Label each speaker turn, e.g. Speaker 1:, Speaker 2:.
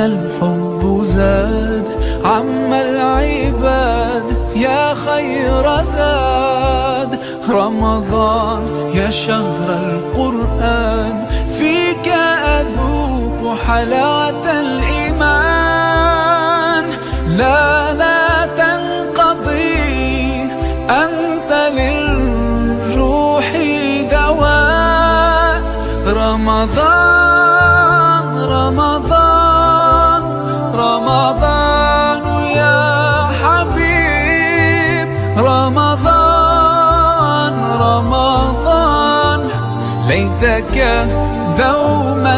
Speaker 1: الحب زاد عم العباد يا خير زاد. رمضان يا شهر القرآن فيك أذوق حلاوة الإيمان. لا تنقضي أنت للروح دواء. رمضان رمضان رمضان يا حبيب. رمضان رمضان ليتك دوما